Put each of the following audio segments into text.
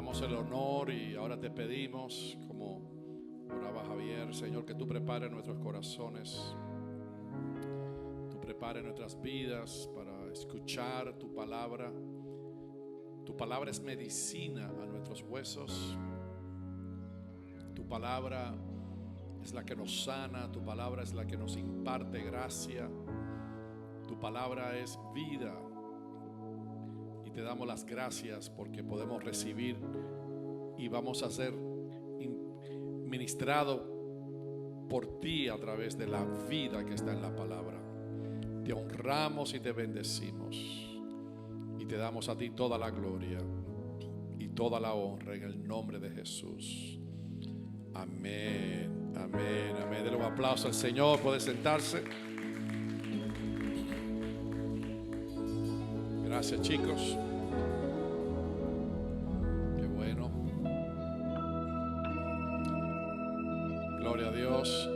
damos el honor y ahora te pedimos, como oraba Javier, Señor, que tú prepares nuestros corazones, tú prepares nuestras vidas para escuchar tu palabra. Tu palabra es medicina a nuestros huesos. Tu palabra es la que nos sana, tu palabra es la que nos imparte gracia. Tu palabra es vida. Y te damos las gracias porque podemos recibir y vamos a ser ministrados por ti a través de la vida que está en la palabra. Te honramos y te bendecimos y te damos a ti toda la gloria y toda la honra en el nombre de Jesús. Amén, amén, amén. Denle un aplauso al Señor. Puede sentarse. Gracias, chicos. Qué bueno. Gloria a Dios.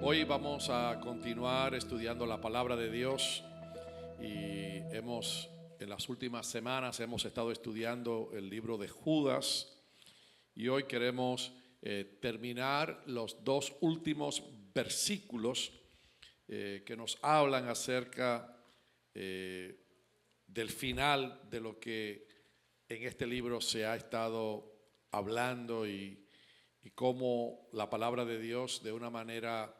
Hoy vamos a continuar estudiando la palabra de Dios y en las últimas semanas hemos estado estudiando el libro de Judas y hoy queremos terminar los dos últimos versículos que nos hablan acerca del final de lo que en este libro se ha estado hablando y cómo la palabra de Dios de una manera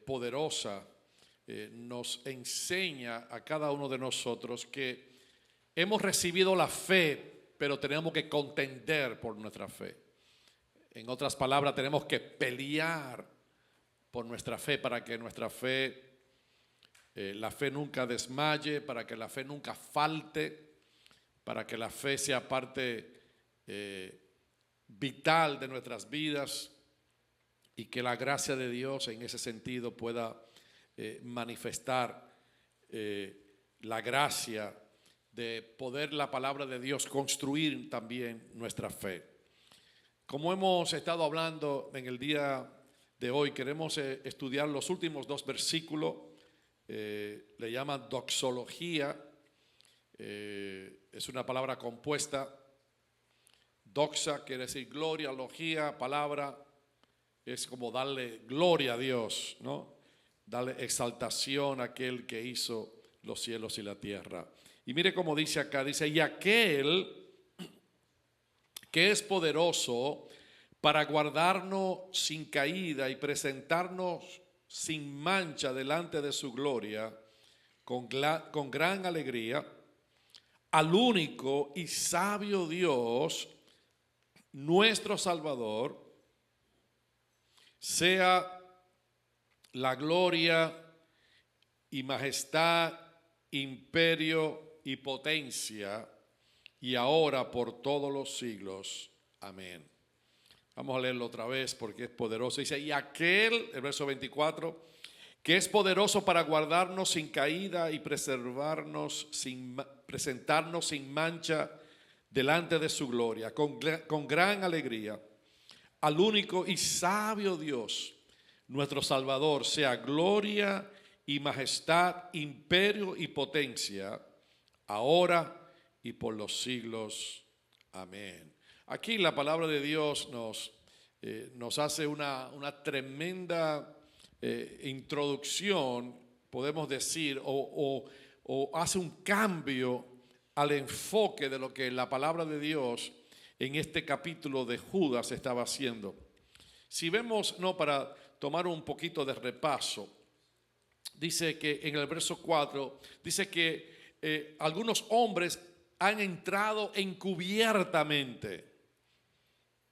poderosa nos enseña a cada uno de nosotros que hemos recibido la fe, pero tenemos que contender por nuestra fe. En otras palabras, tenemos que pelear por nuestra fe para que nuestra fe, la fe nunca desmaye, para que la fe nunca falte, para que la fe sea parte vital de nuestras vidas y que la gracia de Dios en ese sentido pueda manifestar la gracia de poder la palabra de Dios construir también nuestra fe. Como hemos estado hablando en el día de hoy, queremos estudiar los últimos dos versículos. Le llaman doxología. Es una palabra compuesta. Doxa quiere decir gloria, logía, palabra es como darle gloria a Dios, ¿no? Darle exaltación a aquel que hizo los cielos y la tierra. Y mire cómo dice acá, dice, y aquel que es poderoso para guardarnos sin caída y presentarnos sin mancha delante de su gloria, con gran alegría, al único y sabio Dios, nuestro Salvador, sea la gloria y majestad, imperio y potencia, y ahora por todos los siglos. Amén. Vamos a leerlo otra vez porque es poderoso. Dice, y aquel, el verso 24, que es poderoso para guardarnos sin caída y preservarnos presentarnos sin mancha delante de su gloria, con gran alegría, al único y sabio Dios, nuestro Salvador, sea gloria y majestad, imperio y potencia, ahora y por los siglos. Amén. Aquí la palabra de Dios nos hace una tremenda introducción, podemos decir, o hace un cambio al enfoque de lo que la palabra de Dios en este capítulo de Judas estaba haciendo. Si vemos, para tomar un poquito de repaso, dice que en el verso 4, dice que algunos hombres han entrado encubiertamente,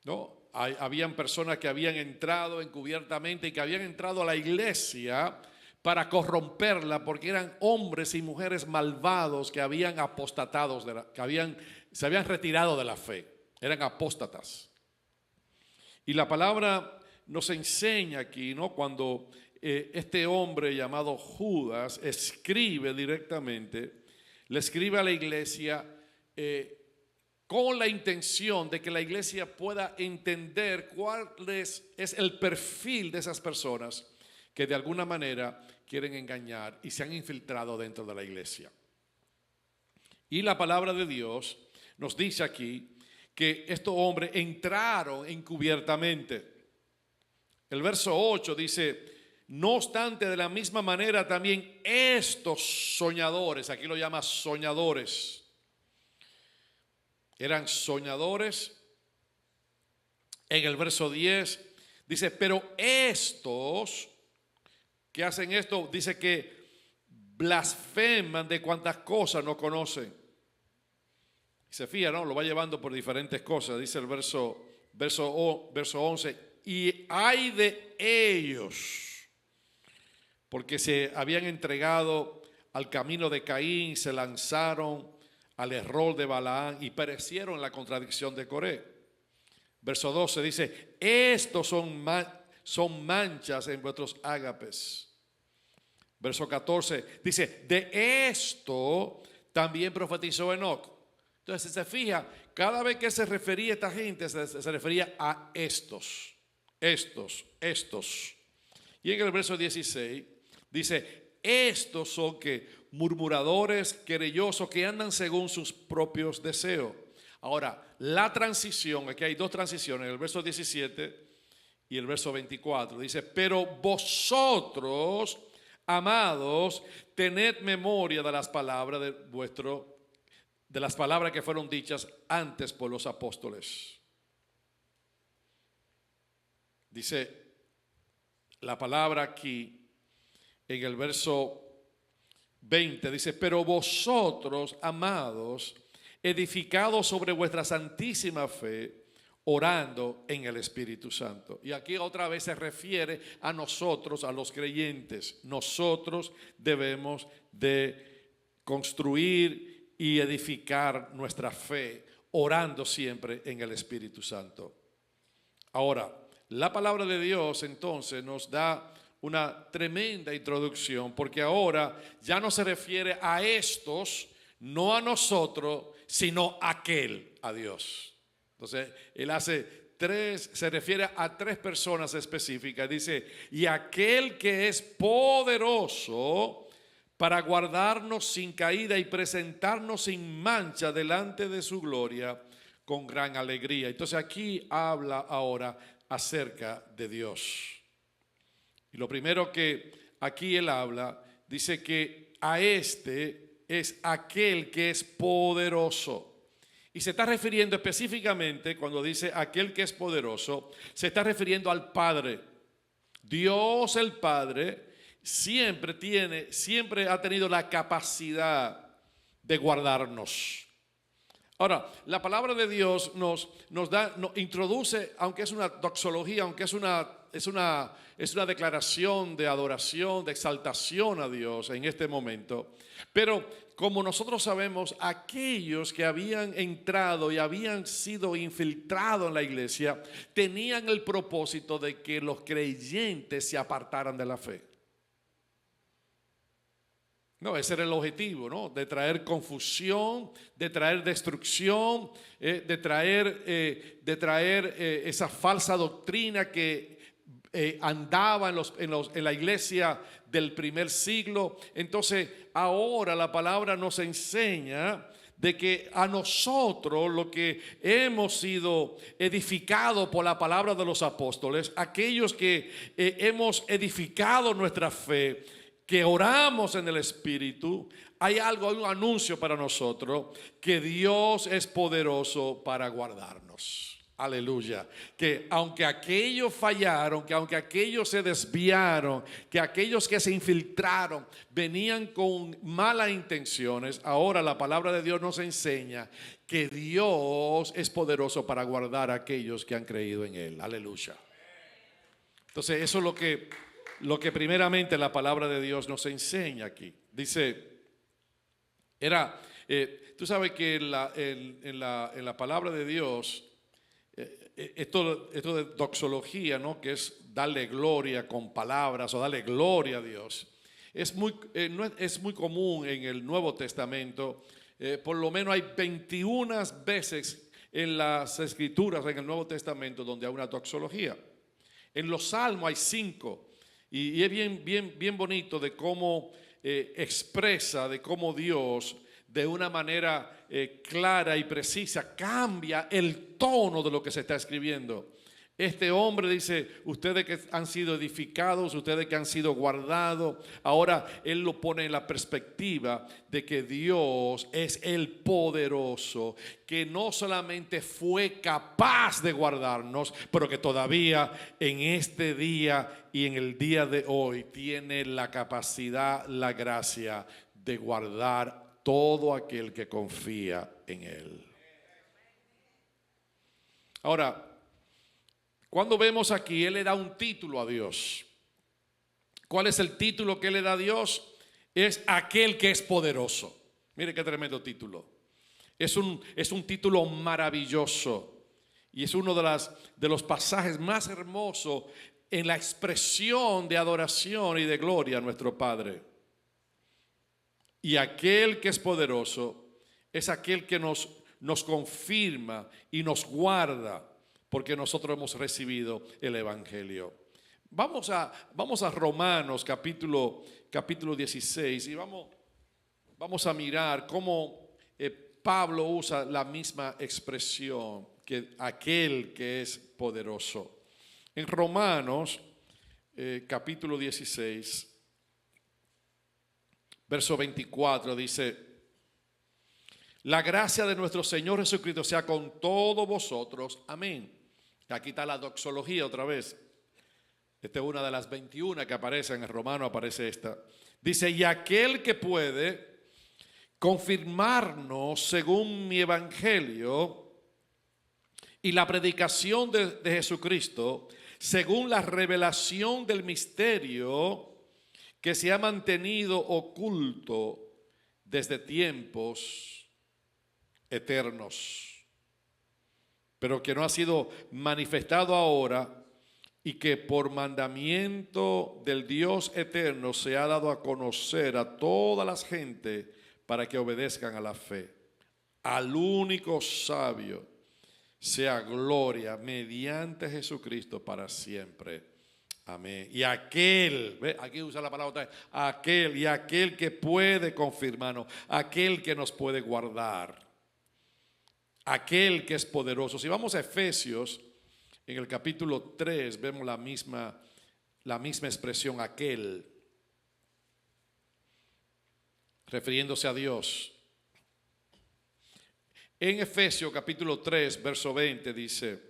¿no? Habían personas que habían entrado encubiertamente y que habían entrado a la iglesia para corromperla porque eran hombres y mujeres malvados que habían apostatado, se habían retirado de la fe, eran apóstatas. Y la palabra nos enseña aquí, ¿no? Cuando este hombre llamado Judas escribe directamente, le escribe a la iglesia con la intención de que la iglesia pueda entender cuál es el perfil de esas personas que de alguna manera quieren engañar y se han infiltrado dentro de la iglesia. Y la palabra de Dios nos dice aquí que estos hombres entraron encubiertamente. El verso 8 dice, no obstante, de la misma manera también estos soñadores, aquí lo llama soñadores, eran soñadores. En el verso 10 dice, pero estos que hacen esto, dice que blasfeman de cuantas cosas no conocen. Se fija, ¿no? Lo va llevando por diferentes cosas. Dice el verso 11, y hay de ellos, porque se habían entregado al camino de Caín, se lanzaron al error de Balaán y perecieron en la contradicción de Coré. Verso 12 dice, estos son manchas en vuestros ágapes. Verso 14 dice, de esto también profetizó Enoc. Entonces, si se fija, cada vez que se refería a esta gente, se refería a estos. Y en el verso 16 dice, estos son que murmuradores, querellosos, que andan según sus propios deseos. Ahora, la transición, aquí hay dos transiciones, el verso 17 y el verso 24, dice, pero vosotros, amados, tened memoria de las palabras de las palabras que fueron dichas antes por los apóstoles. Dice la palabra aquí en el verso 20, dice, pero vosotros, amados, edificados sobre vuestra santísima fe, orando en el Espíritu Santo. Y aquí otra vez se refiere a nosotros, a los creyentes. Nosotros debemos de construir y edificar nuestra fe, orando siempre en el Espíritu Santo. Ahora, la palabra de Dios entonces nos da una tremenda introducción, porque ahora ya no se refiere a estos, no a nosotros, sino a aquel, a Dios. Entonces, él se refiere a tres personas específicas. Dice, y aquel que es poderoso para guardarnos sin caída y presentarnos sin mancha delante de su gloria con gran alegría. Entonces, aquí habla ahora acerca de Dios. Y lo primero que aquí él habla, dice que a este es aquel que es poderoso. Y se está refiriendo específicamente, cuando dice aquel que es poderoso, se está refiriendo al Padre. Dios el Padre siempre ha tenido la capacidad de guardarnos. Ahora, la palabra de Dios nos introduce, aunque es una doxología, aunque es una declaración de adoración, de exaltación a Dios en este momento. Pero como nosotros sabemos, aquellos que habían entrado y habían sido infiltrados en la iglesia, tenían el propósito de que los creyentes se apartaran de la fe. No, ese era el objetivo, ¿no? De traer confusión, de traer destrucción, de traer esa falsa doctrina que andaba en la iglesia del primer siglo. Entonces, ahora la palabra nos enseña de que a nosotros, lo que hemos sido edificados por la palabra de los apóstoles, aquellos que hemos edificado nuestra fe, que oramos en el Espíritu, hay un anuncio para nosotros, que Dios es poderoso para guardarnos. Aleluya. Que aunque aquellos fallaron, que aunque aquellos se desviaron, que aquellos que se infiltraron venían con malas intenciones, ahora la palabra de Dios nos enseña que Dios es poderoso para guardar a aquellos que han creído en Él. Aleluya. Entonces, eso es lo que primeramente la palabra de Dios nos enseña aquí. Dice, tú sabes que en la palabra de Dios, esto de doxología, ¿no? Que es darle gloria con palabras o darle gloria a Dios, es muy común en el Nuevo Testamento. Por lo menos hay 21 veces en las Escrituras, en el Nuevo Testamento, donde hay una doxología. En los Salmos hay 5. Y es bien bonito de cómo expresa, de cómo Dios de una manera clara y precisa, cambia el tono de lo que se está escribiendo. Este hombre dice, ustedes que han sido edificados, ustedes que han sido guardados. Ahora él lo pone en la perspectiva de que Dios es el poderoso, que no solamente fue capaz de guardarnos, pero que todavía en este día y en el día de hoy tiene la capacidad, la gracia de guardar todo aquel que confía en él. Ahora, cuando vemos aquí, él le da un título a Dios. ¿Cuál es el título que él le da a Dios? Es aquel que es poderoso. Mire qué tremendo título. Es un título maravilloso. Y es uno de los pasajes más hermosos en la expresión de adoración y de gloria a nuestro Padre. Y aquel que es poderoso es aquel que nos confirma y nos guarda, porque nosotros hemos recibido el Evangelio. Vamos a Romanos capítulo 16 y vamos a mirar cómo Pablo usa la misma expresión, que aquel que es poderoso. En Romanos capítulo 16, verso 24 dice: la gracia de nuestro Señor Jesucristo sea con todos vosotros. Amén. Aquí está la doxología otra vez. Esta es una de las 21 que aparecen en Romano, aparece esta. Dice, y aquel que puede confirmarnos según mi evangelio y la predicación de Jesucristo, según la revelación del misterio que se ha mantenido oculto desde tiempos eternos, pero que no ha sido manifestado ahora, y que por mandamiento del Dios eterno se ha dado a conocer a todas las gentes para que obedezcan a la fe. Al único sabio sea gloria mediante Jesucristo para siempre. Amén. Y aquel, ¿ve? Aquí usa la palabra otra vez, aquel, y aquel que puede confirmarnos, aquel que nos puede guardar, aquel que es poderoso. Si vamos a Efesios, en el capítulo 3 vemos la misma expresión, aquel, refiriéndose a Dios. En Efesios capítulo 3, verso 20 dice,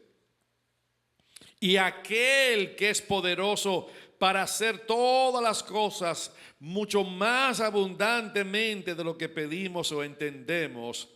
y aquel que es poderoso para hacer todas las cosas mucho más abundantemente de lo que pedimos o entendemos,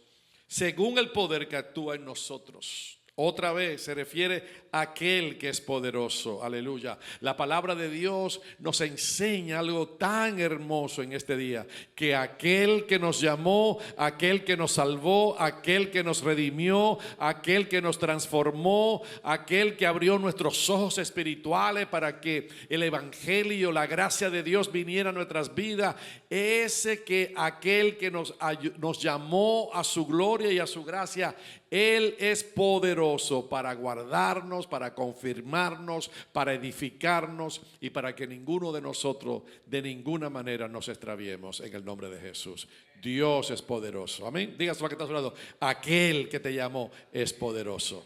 según el poder que actúa en nosotros. Otra vez se refiere a aquel que es poderoso. Aleluya. La palabra de Dios nos enseña algo tan hermoso en este día, que aquel que nos llamó, aquel que nos salvó, aquel que nos redimió, aquel que nos transformó, aquel que abrió nuestros ojos espirituales para que el evangelio, la gracia de Dios viniera a nuestras vidas, aquel que nos llamó a su gloria y a su gracia, Él es poderoso para guardarnos, para confirmarnos, para edificarnos y para que ninguno de nosotros de ninguna manera nos extraviemos, en el nombre de Jesús. Dios es poderoso. Amén. Dígase a que está a su lado, aquel que te llamó es poderoso.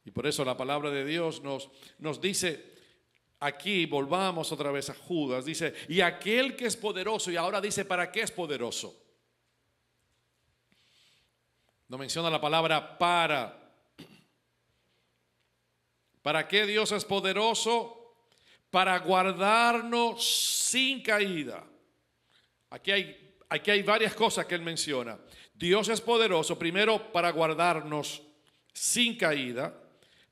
Y por eso la palabra de Dios nos dice, aquí volvamos otra vez a Judas, dice, y aquel que es poderoso, y ahora dice, ¿para qué es poderoso? No menciona la palabra para. ¿Para qué Dios es poderoso? Para guardarnos sin caída. Aquí hay varias cosas que él menciona. Dios es poderoso, primero, para guardarnos sin caída,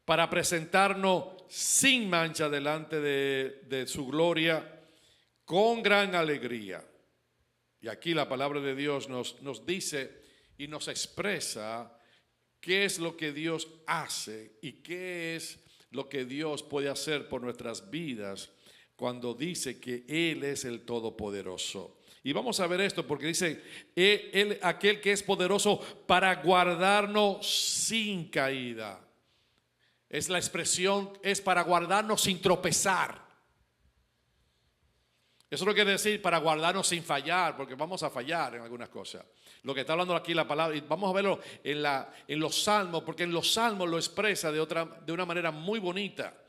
para presentarnos sin mancha delante de su gloria, con gran alegría. Y aquí la palabra de Dios nos dice y nos expresa qué es lo que Dios hace y qué es lo que Dios puede hacer por nuestras vidas cuando dice que Él es el Todopoderoso. Y vamos a ver esto porque dice, Él, aquel que es poderoso para guardarnos sin caída. Es la expresión, es para guardarnos sin tropezar. Eso no quiere decir para guardarnos sin fallar, porque vamos a fallar en algunas cosas. Lo que está hablando aquí la palabra, y vamos a verlo en los salmos, porque en los salmos lo expresa de una manera muy bonita.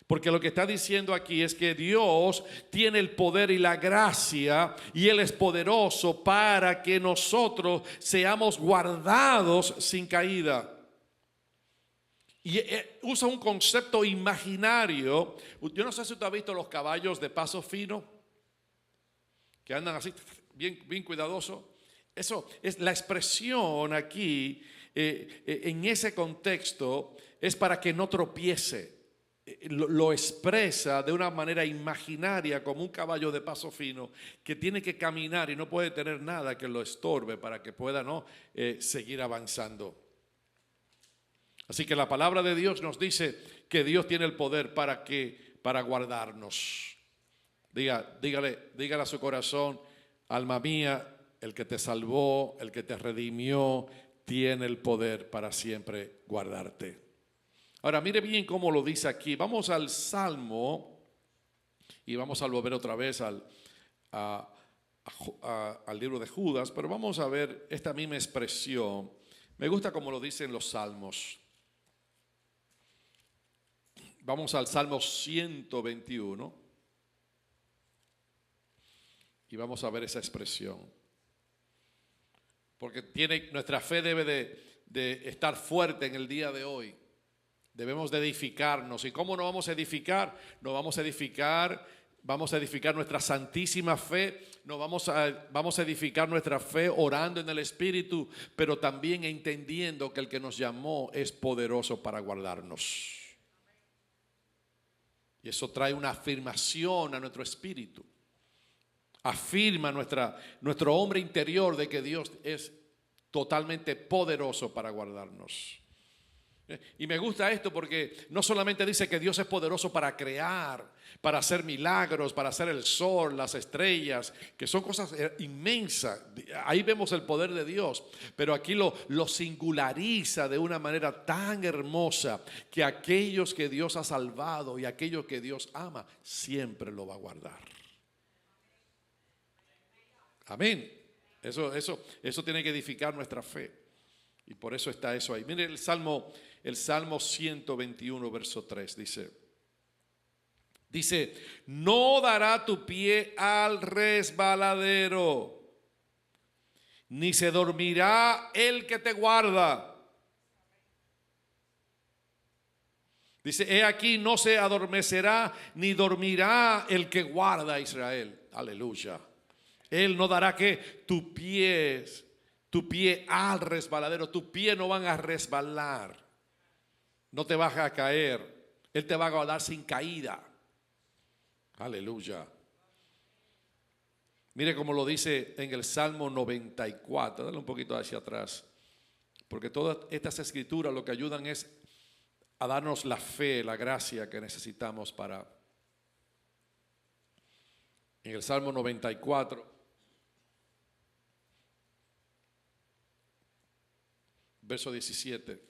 Porque lo que está diciendo aquí es que Dios tiene el poder y la gracia, y Él es poderoso para que nosotros seamos guardados sin caída. Y usa un concepto imaginario. Yo no sé si usted ha visto los caballos de paso fino, que andan así, bien cuidadoso. Eso es la expresión aquí, en ese contexto, es para que no tropiece. Lo expresa de una manera imaginaria, como un caballo de paso fino que tiene que caminar y no puede tener nada que lo estorbe para que pueda seguir avanzando. Así que la palabra de Dios nos dice que Dios tiene el poder para guardarnos. Dígale a su corazón: alma mía, el que te salvó, el que te redimió, tiene el poder para siempre guardarte. Ahora mire bien cómo lo dice aquí. Vamos al Salmo y vamos a volver otra vez al libro de Judas, pero vamos a ver esta misma expresión. Me gusta cómo lo dicen los Salmos. Vamos al Salmo 121 y vamos a ver esa expresión. Porque nuestra fe debe de estar fuerte en el día de hoy. Debemos de edificarnos. ¿Y cómo nos vamos a edificar? Vamos a edificar nuestra santísima fe. Vamos a edificar nuestra fe orando en el Espíritu, pero también entendiendo que el que nos llamó es poderoso para guardarnos. Y eso trae una afirmación a nuestro espíritu. Afirma nuestro hombre interior de que Dios es totalmente poderoso para guardarnos. Y me gusta esto porque no solamente dice que Dios es poderoso para crear, para hacer milagros, para hacer el sol, las estrellas, que son cosas inmensas. Ahí vemos el poder de Dios, pero aquí lo singulariza de una manera tan hermosa que aquellos que Dios ha salvado y aquellos que Dios ama, siempre lo va a guardar. Amén. Eso tiene que edificar nuestra fe. Y por eso está eso ahí. Mire el Salmo 121, verso 3, dice, no dará tu pie al resbaladero, ni se dormirá el que te guarda. Dice, he aquí no se adormecerá ni dormirá el que guarda a Israel. Aleluya. Él no dará que tu pie al resbaladero, tu pie no van a resbalar, no te vas a caer, Él te va a guardar sin caída. Aleluya. Mire cómo lo dice en el Salmo 94, dale un poquito hacia atrás, porque todas estas escrituras lo que ayudan es a darnos la fe, la gracia que necesitamos para. En el Salmo 94, verso 17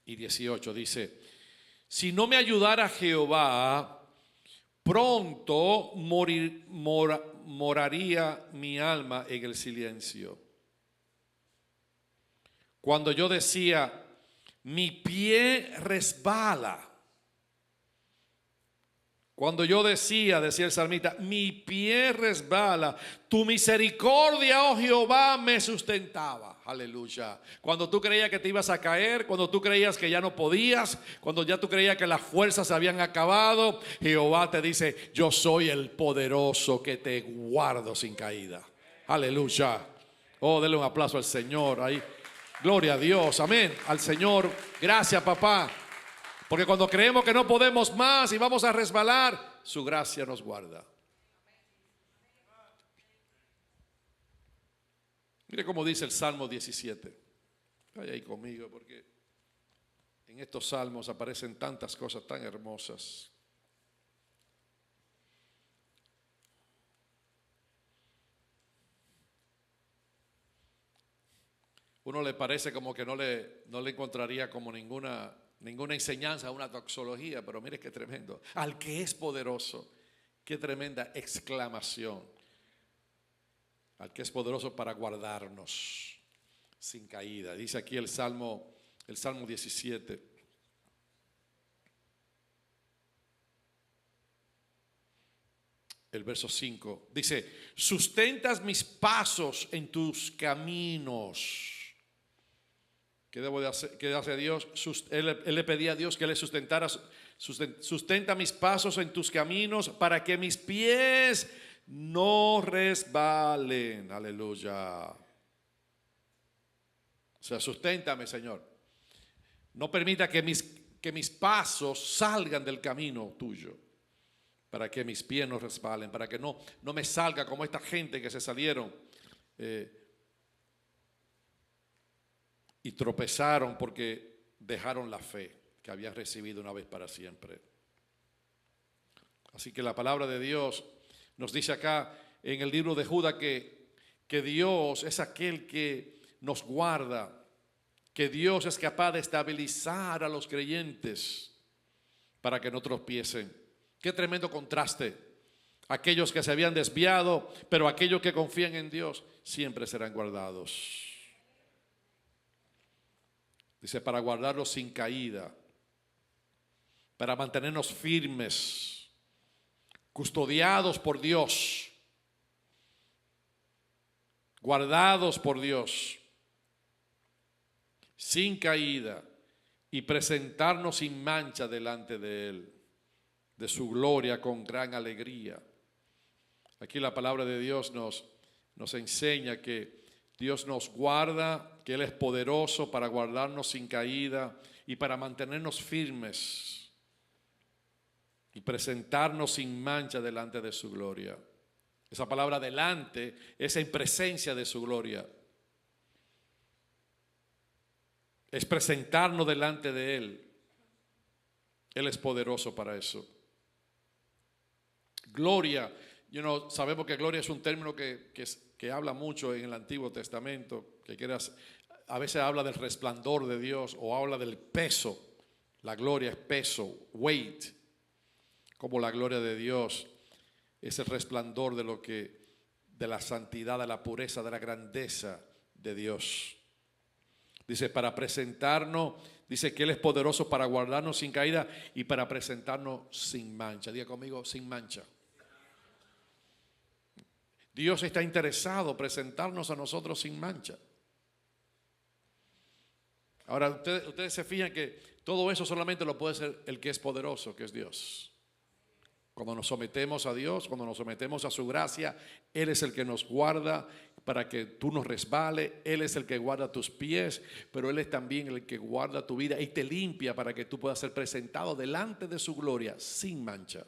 y 18 dice, si no me ayudara Jehová, pronto moraría mi alma en el silencio. Cuando yo decía, mi pie resbala. Cuando yo decía el salmista, mi pie resbala, tu misericordia, oh Jehová, me sustentaba. Aleluya. Cuando tú creías que te ibas a caer, cuando tú creías que ya no podías, cuando ya tú creías que las fuerzas se habían acabado, Jehová te dice, yo soy el poderoso que te guardo sin caída. Aleluya. Oh, denle un aplauso al Señor ahí. Gloria a Dios, amén. Al Señor, gracias papá. Porque cuando creemos que no podemos más y vamos a resbalar, su gracia nos guarda. Mire cómo dice el Salmo 17. Vaya ahí conmigo porque en estos salmos aparecen tantas cosas tan hermosas. Uno le parece como que no le encontraría como ninguna enseñanza, una doxología, pero mire qué tremendo. Al que es poderoso, Qué tremenda exclamación. Al que es poderoso para guardarnos sin caída. Dice aquí el Salmo 17. El verso 5. Dice, sustentas mis pasos en tus caminos. ¿Qué debo de hacer? ¿Qué hace Dios? Él le pedía a Dios que le sustentara. Sustenta mis pasos en tus caminos para que mis pies no resbalen. Aleluya. O sea, susténtame, Señor. No permita que mis pasos salgan del camino tuyo, para que mis pies no resbalen, para que no me salga como esta gente que se salieron y tropezaron porque dejaron la fe que habían recibido una vez para siempre. Así que la palabra de Dios nos dice acá en el libro de Judas que Dios es aquel que nos guarda, que Dios es capaz de estabilizar a los creyentes para que no tropiecen. Qué tremendo contraste. Aquellos que se habían desviado, pero aquellos que confían en Dios siempre serán guardados. Dice, para guardarlos sin caída, para mantenernos firmes, custodiados por Dios, guardados por Dios, sin caída, y presentarnos sin mancha delante de Él, de su gloria con gran alegría. Aquí la palabra de Dios nos enseña que Dios nos guarda, que Él es poderoso para guardarnos sin caída y para mantenernos firmes y presentarnos sin mancha delante de su gloria. Esa palabra delante es en presencia de su gloria. Es presentarnos delante de Él. Él es poderoso para eso. Gloria, sabemos que gloria es un término que habla mucho en el Antiguo Testamento, a veces habla del resplandor de Dios o habla del peso. La gloria es peso, weight, como la gloria de Dios es el resplandor de la santidad, de la pureza, de la grandeza de Dios. Dice, para presentarnos, dice que Él es poderoso para guardarnos sin caída y para presentarnos sin mancha. Diga conmigo, sin mancha. Dios está interesado en presentarnos a nosotros sin mancha. Ahora, ustedes se fijan que todo eso solamente lo puede hacer el que es poderoso, que es Dios. Cuando nos sometemos a Dios, cuando nos sometemos a su gracia, Él es el que nos guarda para que tú no resbales. Él es el que guarda tus pies, pero Él es también el que guarda tu vida y te limpia para que tú puedas ser presentado delante de su gloria sin mancha.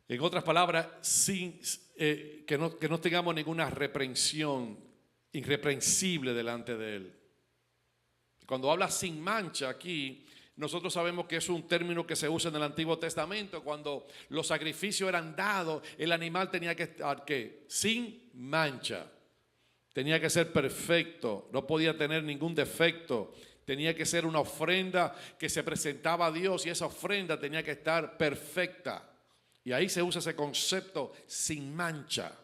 En otras palabras, que no tengamos ninguna reprensión irreprensible delante de Él. Cuando habla sin mancha aquí, nosotros sabemos que es un término que se usa en el Antiguo Testamento. Cuando los sacrificios eran dados, el animal tenía que estar ¿qué? Sin mancha. Tenía que ser perfecto, no podía tener ningún defecto. Tenía que ser una ofrenda que se presentaba a Dios y esa ofrenda tenía que estar perfecta. Y ahí se usa ese concepto sin mancha,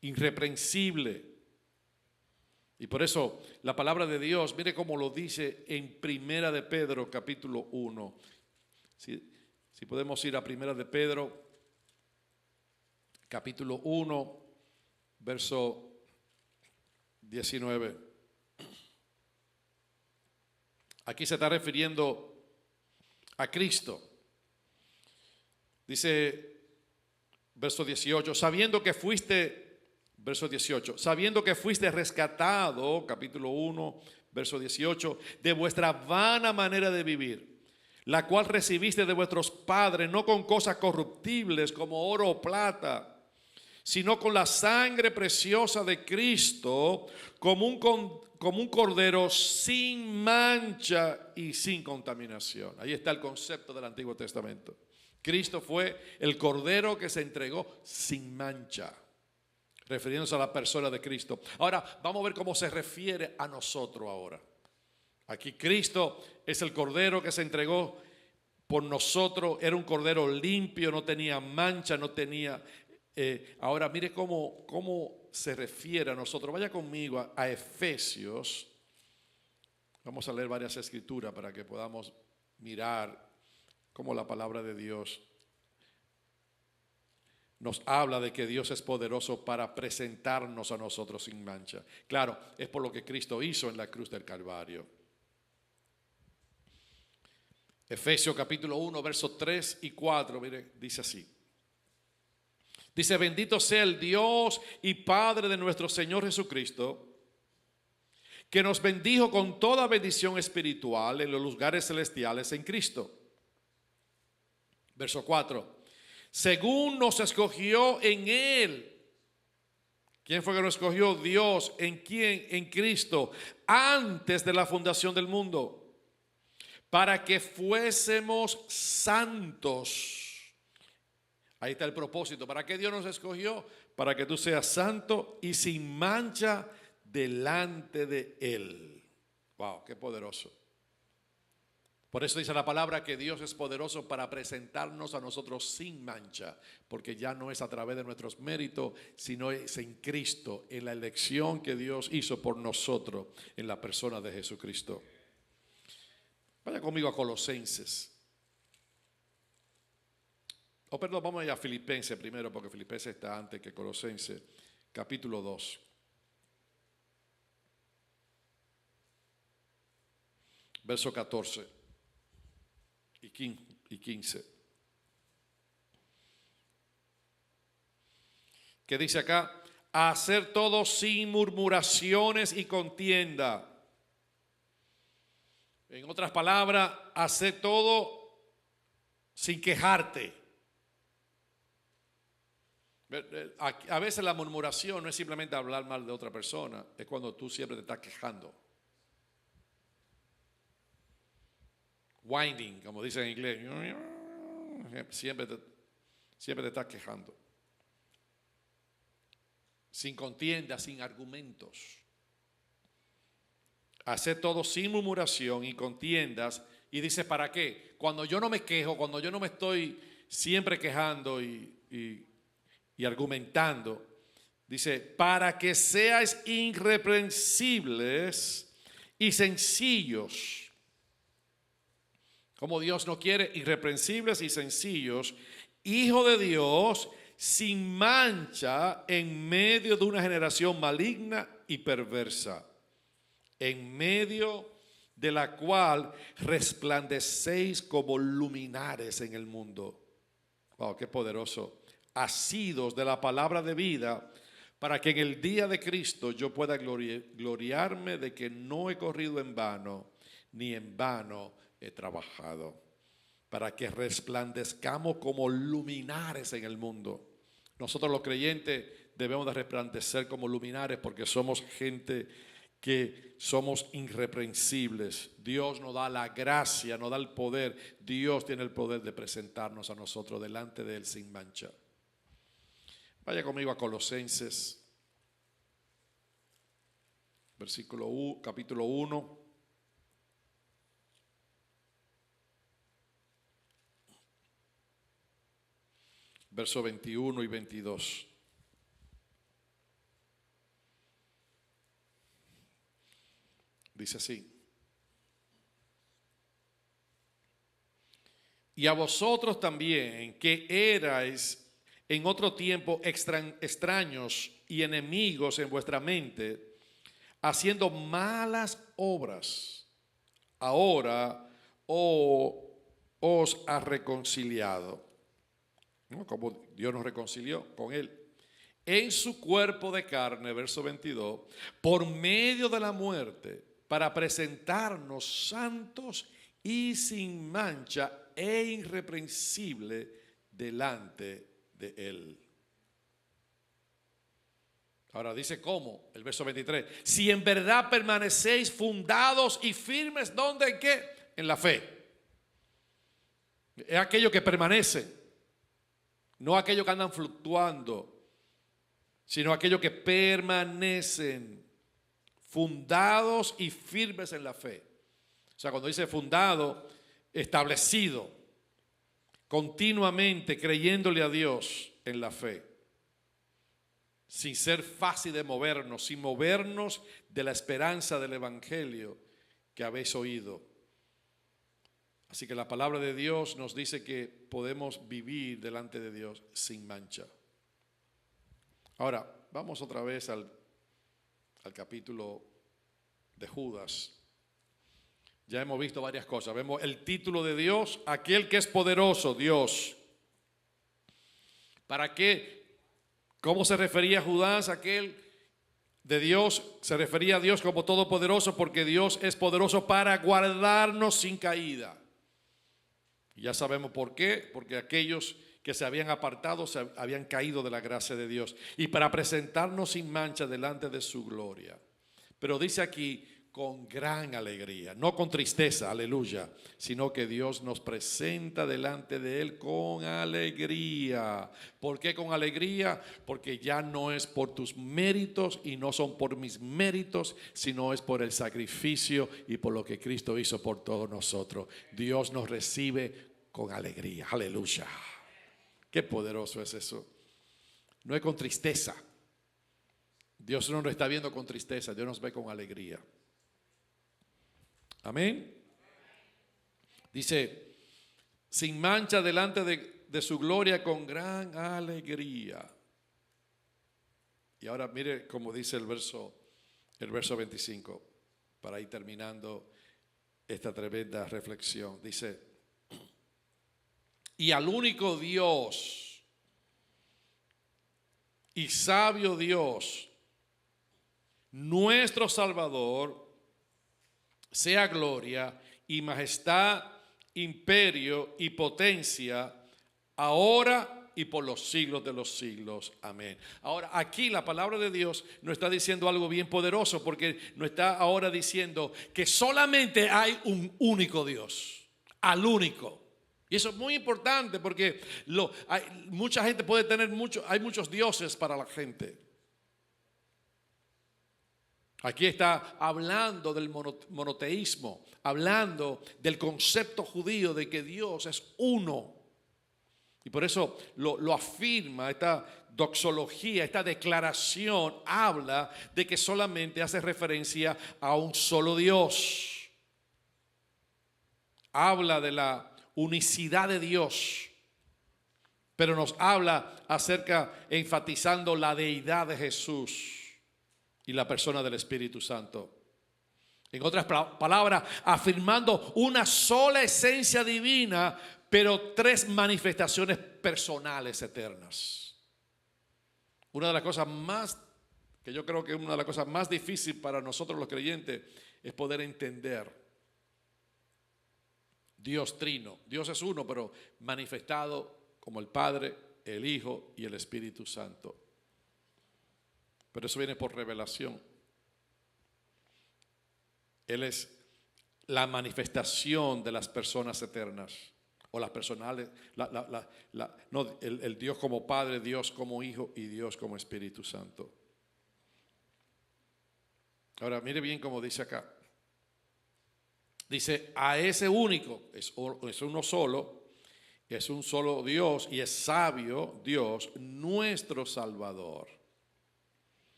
irreprensible. Y por eso la palabra de Dios, mire cómo lo dice en Primera de Pedro capítulo 1. Si podemos ir a Primera de Pedro capítulo 1, verso 19. Aquí se está refiriendo a Cristo. Dice, verso 18, sabiendo que fuiste rescatado, capítulo 1, verso 18, de vuestra vana manera de vivir, la cual recibiste de vuestros padres, no con cosas corruptibles como oro o plata, sino con la sangre preciosa de Cristo, como un cordero sin mancha y sin contaminación. Ahí está el concepto del Antiguo Testamento. Cristo fue el cordero que se entregó sin mancha, refiriéndose a la persona de Cristo. Ahora vamos a ver cómo se refiere a nosotros ahora. Aquí Cristo es el Cordero que se entregó por nosotros. Era un Cordero limpio, no tenía mancha, no tenía... ahora mire cómo se refiere a nosotros. Vaya conmigo a Efesios. Vamos a leer varias escrituras para que podamos mirar cómo la palabra de Dios nos habla de que Dios es poderoso para presentarnos a nosotros sin mancha. Claro, es por lo que Cristo hizo en la cruz del Calvario. Efesios capítulo 1, versos 3 y 4, mire, dice así. Dice, bendito sea el Dios y Padre de nuestro Señor Jesucristo, que nos bendijo con toda bendición espiritual en los lugares celestiales en Cristo. Verso 4. Según nos escogió en Él. ¿Quién fue que nos escogió? Dios. ¿En quién? En Cristo. Antes de la fundación del mundo. Para que fuésemos santos. Ahí está el propósito. ¿Para qué Dios nos escogió? Para que tú seas santo y sin mancha delante de Él. Wow, qué poderoso. Por eso dice la palabra que Dios es poderoso para presentarnos a nosotros sin mancha, porque ya no es a través de nuestros méritos, sino es en Cristo, en la elección que Dios hizo por nosotros en la persona de Jesucristo. Vaya conmigo a Colosenses. Perdón, vamos a ir a Filipenses primero, porque Filipenses está antes que Colosenses, capítulo 2. Verso 14 y 15. ¿Qué dice acá? Hacer todo sin murmuraciones y contienda. En otras palabras, hacer todo sin quejarte. A veces la murmuración no es simplemente hablar mal de otra persona, es cuando tú siempre te estás quejando. Whining, como dicen en inglés. Siempre te estás quejando. Sin contienda, sin argumentos. Hacer todo sin murmuración y contiendas. Y dice, ¿para qué? Cuando yo no me quejo, cuando yo no me estoy siempre quejando y argumentando, dice, para que seáis irreprensibles y sencillos. Como Dios nos quiere, irreprensibles y sencillos, hijo de Dios, sin mancha en medio de una generación maligna y perversa, en medio de la cual resplandecéis como luminares en el mundo. Wow, qué poderoso. Asidos de la palabra de vida, para que en el día de Cristo yo pueda gloriarme de que no he corrido en vano, ni en vano he trabajado. Para que resplandezcamos como luminares en el mundo. Nosotros los creyentes debemos de resplandecer como luminares porque somos gente que somos irreprensibles. Dios nos da la gracia, nos da el poder. Dios tiene el poder de presentarnos a nosotros delante de Él sin mancha. Vaya conmigo a Colosenses, capítulo 1. Versos 21 y 22. Dice así. Y a vosotros también, que erais en otro tiempo extraños y enemigos en vuestra mente, haciendo malas obras, ahora os ha reconciliado, ¿no? Como Dios nos reconcilió con Él, en su cuerpo de carne, verso 22, por medio de la muerte, para presentarnos santos y sin mancha e irreprensible delante de Él. Ahora dice cómo, el verso 23, si en verdad permanecéis fundados y firmes, ¿dónde? ¿En qué? En la fe. Es aquello que permanece, no aquello que andan fluctuando, sino aquellos que permanecen fundados y firmes en la fe. O sea, cuando dice fundado, establecido, continuamente creyéndole a Dios en la fe, sin ser fácil de movernos, sin movernos de la esperanza del evangelio que habéis oído. Así que la palabra de Dios nos dice que podemos vivir delante de Dios sin mancha. Ahora, vamos otra vez al capítulo de Judas. Ya hemos visto varias cosas. Vemos el título de Dios, aquel que es poderoso, Dios. ¿Para qué? ¿Cómo se refería Judas? Aquel de Dios, se refería a Dios como todopoderoso, porque Dios es poderoso para guardarnos sin caída. Y ya sabemos por qué, porque aquellos que se habían apartado se habían caído de la gracia de Dios, y para presentarnos sin mancha delante de su gloria. Pero dice aquí, con gran alegría, no con tristeza, aleluya, sino que Dios nos presenta delante de Él con alegría. ¿Por qué con alegría? Porque ya no es por tus méritos y no son por mis méritos, sino es por el sacrificio y por lo que Cristo hizo por todos nosotros. Dios nos recibe con alegría, aleluya. Qué poderoso es eso. No es con tristeza. Dios no nos está viendo con tristeza, Dios nos ve con alegría. Amén. Dice, sin mancha delante de su gloria con gran alegría. Y ahora mire cómo dice el verso 25, para ir terminando esta tremenda reflexión. Dice, y al único Dios y sabio Dios, nuestro Salvador, sea gloria y majestad, imperio y potencia, ahora y por los siglos de los siglos. Amén. Ahora, aquí la palabra de Dios nos está diciendo algo bien poderoso, porque nos está ahora diciendo que solamente hay un único Dios, al único. Y eso es muy importante, porque mucha gente puede tener hay muchos dioses para la gente. Aquí está hablando del monoteísmo, hablando del concepto judío de que Dios es uno. Y por eso lo afirma esta doxología, esta declaración habla de que solamente hace referencia a un solo Dios. Habla de la unicidad de Dios, pero nos habla enfatizando la deidad de Jesús y la persona del Espíritu Santo. En otras palabras, afirmando una sola esencia divina, pero tres manifestaciones personales eternas. Una de las cosas que yo creo que es una de las cosas más difíciles para nosotros los creyentes es poder entender Dios trino. Dios es uno, pero manifestado como el Padre, el Hijo y el Espíritu Santo. Pero eso viene por revelación. Él es la manifestación de las personas eternas, o las personales, no, el Dios como Padre, Dios como Hijo y Dios como Espíritu Santo. Ahora mire bien cómo dice acá. Dice, a ese único, es uno solo, es un solo Dios y es sabio Dios, nuestro Salvador.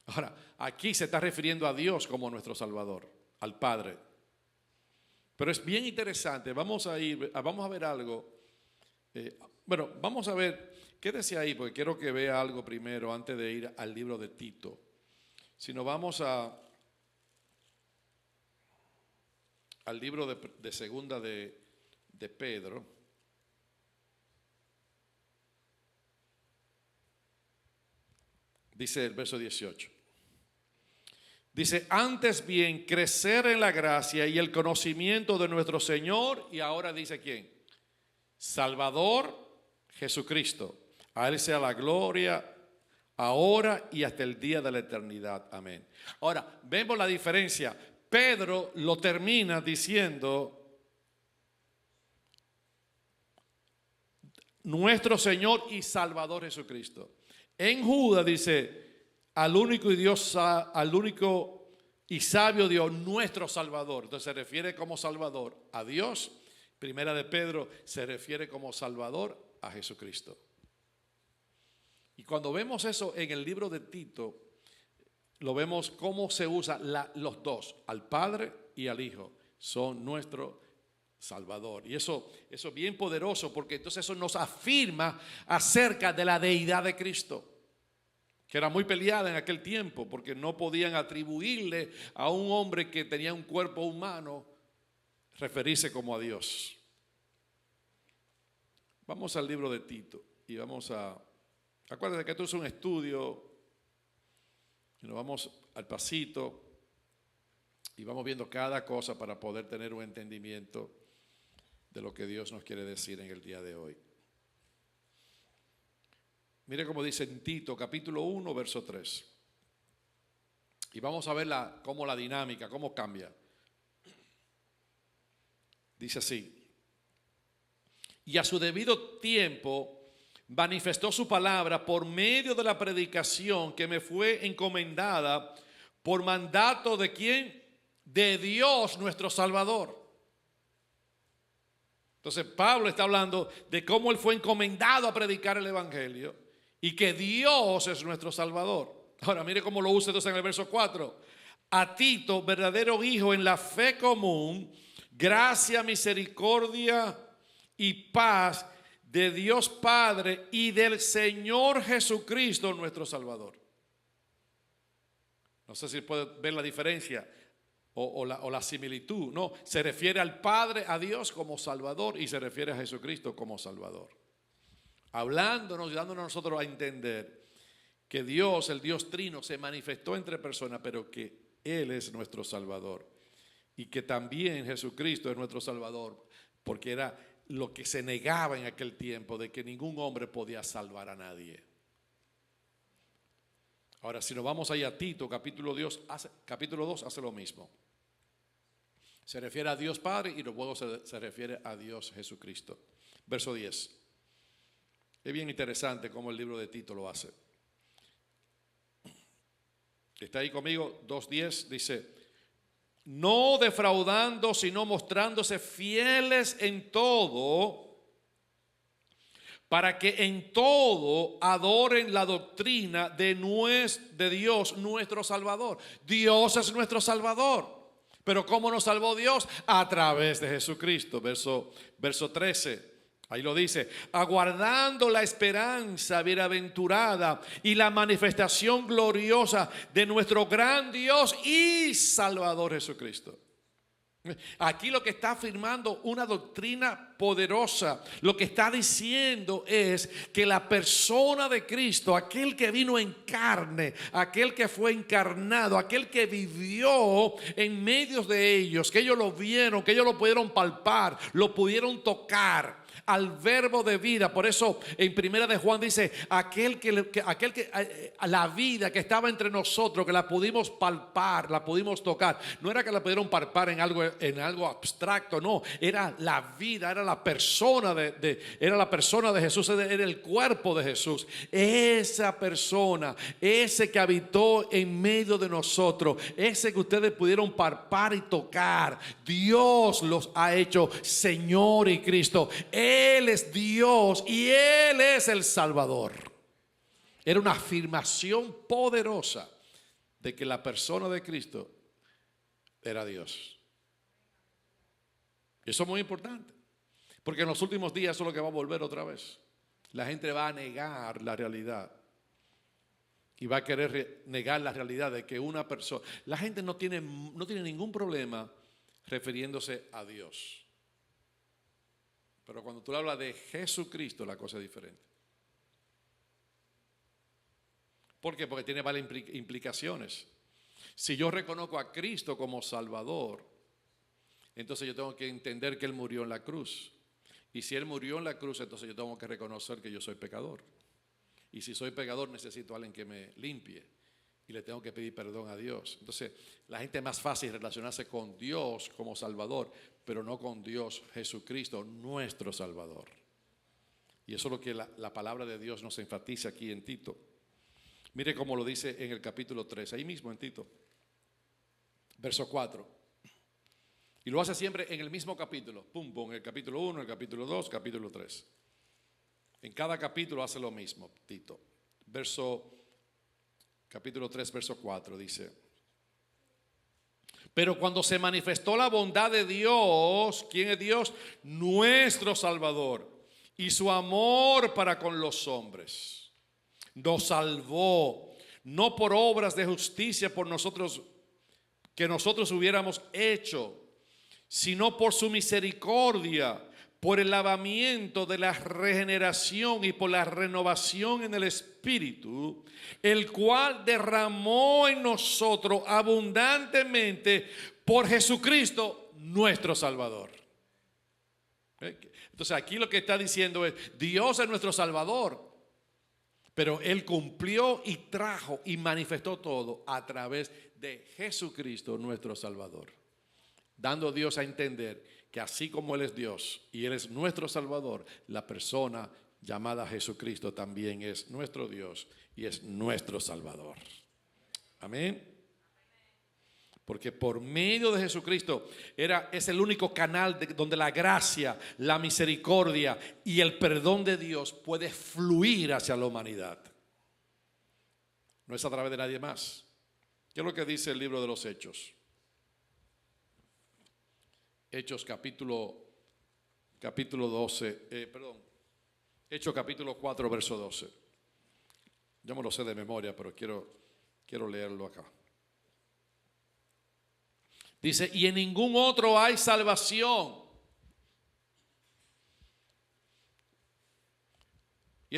Ahora, aquí se está refiriendo a Dios como nuestro Salvador, al Padre. Pero es bien interesante, vamos a ver algo. Vamos a ver, quédese ahí porque quiero que vea algo primero antes de ir al libro de Tito. Si nos vamos al libro de segunda de Pedro. Dice el verso 18. Dice, antes bien, crecer en la gracia y el conocimiento de nuestro Señor, y ahora dice ¿quién? Salvador Jesucristo. A Él sea la gloria ahora y hasta el día de la eternidad. Amén. Ahora, vemos la diferencia. Pedro lo termina diciendo, nuestro Señor y Salvador Jesucristo. En Judas dice, al único y sabio Dios, nuestro Salvador. Entonces se refiere como Salvador a Dios. Primera de Pedro se refiere como Salvador a Jesucristo. Y cuando vemos eso en el libro de Tito, lo vemos cómo se usa los dos, al Padre y al Hijo, son nuestro Salvador. Y eso es bien poderoso, porque entonces eso nos afirma acerca de la deidad de Cristo, que era muy peleada en aquel tiempo, porque no podían atribuirle a un hombre que tenía un cuerpo humano referirse como a Dios. Vamos al libro de Tito y vamos a... Acuérdense que esto es un estudio y nos vamos al pasito y vamos viendo cada cosa para poder tener un entendimiento de lo que Dios nos quiere decir en el día de hoy. Mire cómo dice en Tito, capítulo 1, verso 3. Y vamos a ver cómo la dinámica, cómo cambia. Dice así: y a su debido tiempo manifestó su palabra por medio de la predicación que me fue encomendada por mandato de ¿quién? De Dios nuestro Salvador. Entonces Pablo está hablando de cómo él fue encomendado a predicar el evangelio y que Dios es nuestro Salvador. Ahora mire cómo lo usa entonces en el verso 4. A Tito, verdadero hijo en la fe común, gracia, misericordia y paz de Dios Padre y del Señor Jesucristo nuestro Salvador. No sé si puede ver la diferencia o la similitud. No, se refiere al Padre, a Dios como Salvador, y se refiere a Jesucristo como Salvador. Hablándonos y dándonos a nosotros a entender que Dios, el Dios Trino, se manifestó entre personas, pero que Él es nuestro Salvador. Y que también Jesucristo es nuestro Salvador, porque era lo que se negaba en aquel tiempo, de que ningún hombre podía salvar a nadie. Ahora, si nos vamos ahí a Tito, capítulo 2, hace lo mismo. Se refiere a Dios Padre y luego se refiere a Dios Jesucristo. Verso 10. Es bien interesante cómo el libro de Tito lo hace. Está ahí conmigo, 2:10, dice: no defraudando, sino mostrándose fieles en todo, para que en todo adoren la doctrina de Dios, nuestro Salvador. Dios es nuestro Salvador. Pero ¿cómo nos salvó Dios? A través de Jesucristo. Verso 13. Ahí lo dice: aguardando la esperanza bienaventurada y la manifestación gloriosa de nuestro gran Dios y Salvador Jesucristo. Aquí lo que está afirmando una doctrina poderosa, lo que está diciendo es que la persona de Cristo, aquel que vino en carne, aquel que fue encarnado, aquel que vivió en medio de ellos, que ellos lo vieron, que ellos lo pudieron palpar, lo pudieron tocar, al verbo de vida. Por eso en primera de Juan dice: aquel que la vida que estaba entre nosotros, que la pudimos palpar, la pudimos tocar. No era que la pudieron palpar en algo abstracto, no, era la vida, era la persona era la persona de Jesús, era el cuerpo de Jesús. Esa persona, ese que habitó en medio de nosotros, ese que ustedes pudieron palpar y tocar, Dios los ha hecho Señor y Cristo. Él es Dios y Él es el Salvador. Era una afirmación poderosa de que la persona de Cristo era Dios. Eso es muy importante, porque en los últimos días eso es lo que va a volver otra vez. La gente va a negar la realidad y va a querer negar la realidad de que una persona... La gente no tiene ningún problema refiriéndose a Dios. Pero cuando tú hablas de Jesucristo, la cosa es diferente. ¿Por qué? Porque tiene varias implicaciones. Si yo reconozco a Cristo como Salvador, entonces yo tengo que entender que Él murió en la cruz. Y si Él murió en la cruz, entonces yo tengo que reconocer que yo soy pecador. Y si soy pecador, necesito a alguien que me limpie. Y le tengo que pedir perdón a Dios. Entonces, la gente es más fácil relacionarse con Dios como Salvador, pero no con Dios Jesucristo, nuestro Salvador. Y eso es lo que la palabra de Dios nos enfatiza aquí en Tito. Mire cómo lo dice en el capítulo 3, ahí mismo en Tito. verso 4. Y lo hace siempre en el mismo capítulo. Pum, pum, el capítulo 1, el capítulo 2, capítulo 3. En cada capítulo hace lo mismo, Tito. Capítulo 3, verso 4 dice: pero cuando se manifestó la bondad de Dios, ¿quién es Dios? Nuestro Salvador, y su amor para con los hombres, nos salvó, no por obras de justicia por nosotros, que nosotros hubiéramos hecho, sino por su misericordia, por el lavamiento de la regeneración y por la renovación en el Espíritu, el cual derramó en nosotros abundantemente por Jesucristo nuestro Salvador. Entonces aquí lo que está diciendo es: Dios es nuestro Salvador, pero Él cumplió y trajo y manifestó todo a través de Jesucristo nuestro Salvador, dando a Dios a entender que así como Él es Dios y Él es nuestro Salvador, la persona llamada Jesucristo también es nuestro Dios y es nuestro Salvador. Amén. Porque por medio de Jesucristo es el único canal donde la gracia, la misericordia y el perdón de Dios puede fluir hacia la humanidad. No es a través de nadie más. ¿Qué es lo que dice el libro de los Hechos? Hechos capítulo 12, Hechos capítulo 4, verso 12. Yo me lo sé de memoria, pero quiero leerlo acá. Dice: y en ningún otro hay salvación. Y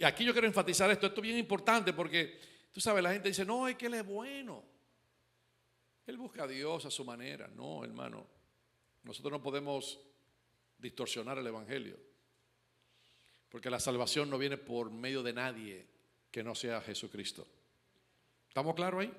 aquí yo quiero enfatizar esto es bien importante, porque tú sabes, la gente dice: no, es que Él es bueno. Él busca a Dios a su manera. No, hermano. Nosotros no podemos distorsionar el Evangelio, porque la salvación no viene por medio de nadie que no sea Jesucristo. ¿Estamos claros ahí?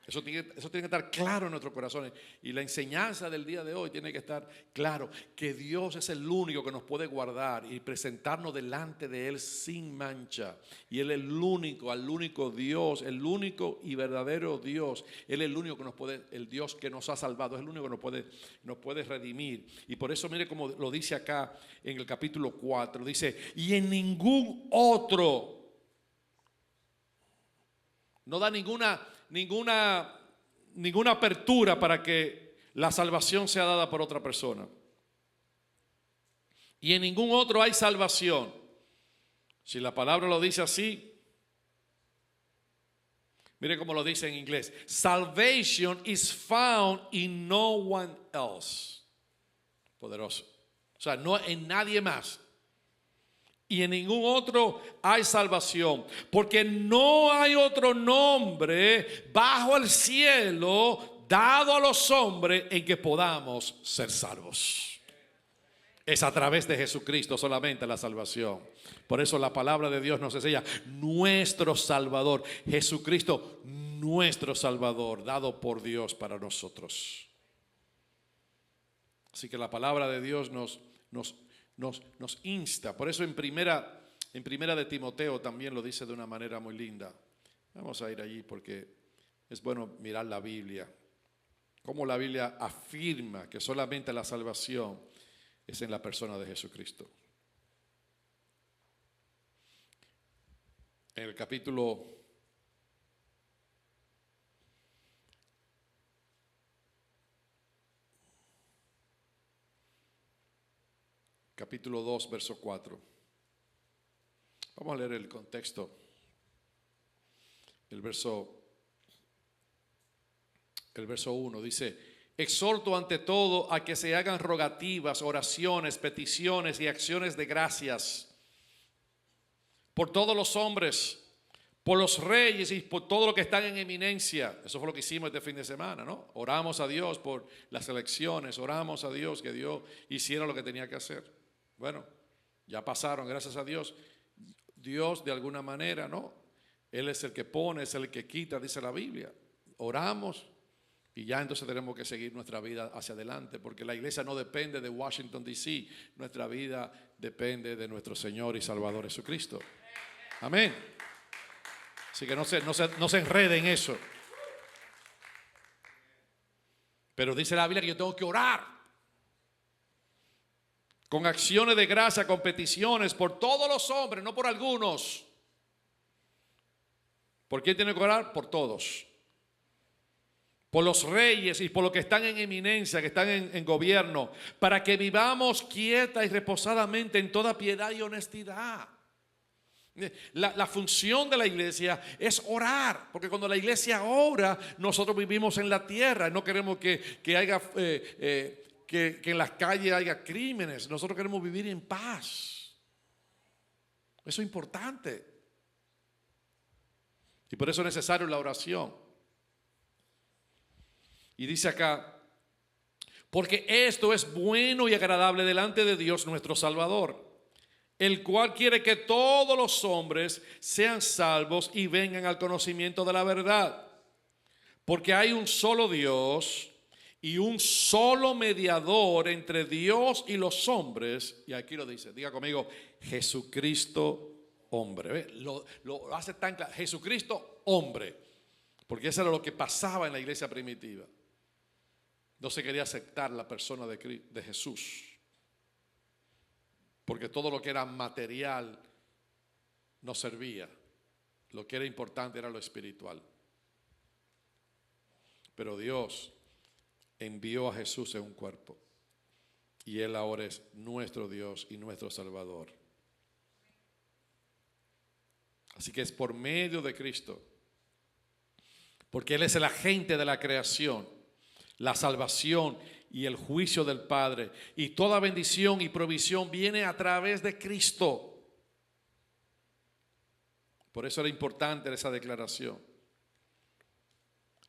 Eso tiene que estar claro en nuestros corazones. Y la enseñanza del día de hoy tiene que estar claro: que Dios es el único que nos puede guardar y presentarnos delante de Él sin mancha. Y Él es el único Dios, el único y verdadero Dios. Él es el único que nos puede, el Dios que nos ha salvado, es el único que nos puede redimir. Y por eso mire como lo dice acá en el capítulo 4. Dice: y en ningún otro. No da ninguna apertura para que la salvación sea dada por otra persona. Y en ningún otro hay salvación. Si la palabra lo dice así, mire cómo lo dice en inglés: salvation is found in no one else. Poderoso. O sea, no en nadie más. Y en ningún otro hay salvación, porque no hay otro nombre bajo el cielo dado a los hombres en que podamos ser salvos. Es a través de Jesucristo solamente la salvación. Por eso la palabra de Dios nos enseña: nuestro Salvador, Jesucristo, nuestro Salvador, dado por Dios para nosotros. Así que la palabra de Dios nos insta. Por eso en primera de Timoteo también lo dice de una manera muy linda. Vamos a ir allí porque es bueno mirar la Biblia. Cómo la Biblia afirma que solamente la salvación es en la persona de Jesucristo. En el capítulo 2, verso 4. Vamos a leer el contexto. El verso 1 dice: exhorto ante todo a que se hagan rogativas, oraciones, peticiones y acciones de gracias por todos los hombres, por los reyes y por todos los que están en eminencia. Eso fue lo que hicimos este fin de semana, ¿no? Oramos a Dios por las elecciones, oramos a Dios que Dios hiciera lo que tenía que hacer. Bueno, ya pasaron, gracias a Dios. Dios de alguna manera, ¿no? Él es el que pone, es el que quita, dice la Biblia. Oramos y ya entonces tenemos que seguir nuestra vida hacia adelante, porque la iglesia no depende de Washington, D.C. Nuestra vida depende de nuestro Señor y Salvador Jesucristo. Amén. Así que no se enrede en eso. Pero dice la Biblia que yo tengo que orar con acciones de gracia, con peticiones por todos los hombres, no por algunos. ¿Por quién tiene que orar? Por todos. Por los reyes y por los que están en eminencia, que están en gobierno, para que vivamos quieta y reposadamente en toda piedad y honestidad. La función de la iglesia es orar, porque cuando la iglesia ora, nosotros vivimos en la tierra. No queremos que haya que en las calles haya crímenes. Nosotros queremos vivir en paz. Eso es importante. Y por eso es necesario la oración. Y dice acá, porque esto es bueno y agradable delante de Dios nuestro Salvador, el cual quiere que todos los hombres sean salvos y vengan al conocimiento de la verdad. Porque hay un solo Dios y un solo mediador entre Dios y los hombres. Y aquí lo dice, diga conmigo, Jesucristo hombre. ¿Ve? Lo hace tan claro, Jesucristo hombre. Porque eso era lo que pasaba en la iglesia primitiva. No se quería aceptar la persona de Jesús. Porque todo lo que era material no servía. Lo que era importante era lo espiritual. Pero Dios envió a Jesús en un cuerpo. Y Él ahora es nuestro Dios y nuestro Salvador. Así que es por medio de Cristo. Porque Él es el agente de la creación, la salvación y el juicio del Padre. Y toda bendición y provisión viene a través de Cristo. Por eso era importante esa declaración.